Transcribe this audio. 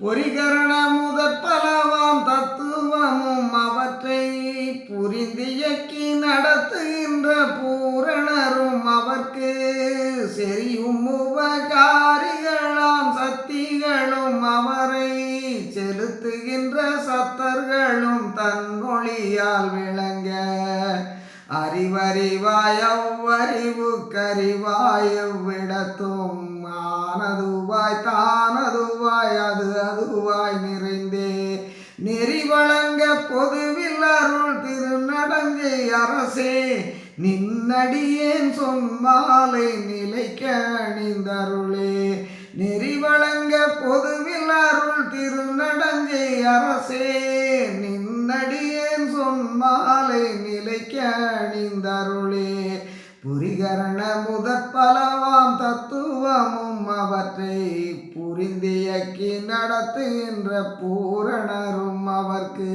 பொறிகரண முதற்பலவாம் தத்துவமும் அவற்றை புரிந்தியக்கி நடத்துகின்ற பூரணரும் அவர்க்கு செறியும் உபகாரிகளாம் சக்திகளும் அவரை செலுத்துகின்ற சத்தர்களும் தன்மொழியால் விளங்க அறிவறிவாய் அவ்வறிவு கறிவாய் எவ்விடத்தும் ஆனதுவாய் தானதுவாய் அது அதுவாய் நிறைந்தே நெறி வழங்க பொதுவில் அருள் திருநடங்கை அரசே நின்னடியேன் சொன்மாலை நிலைக்க அணிந்தருளே நெறி வழங்க பொதுவில் அருள் திருநடங்கை அரசே நின்னடியேன் சொன்மாலை நிலைக்க அணிந்தருளே புரிகரண முதற்பலவாம் தத்துவமும் அவற்றை புரிந்தியக்கி நடத்துகின்ற பூரணரும் அவர்க்கு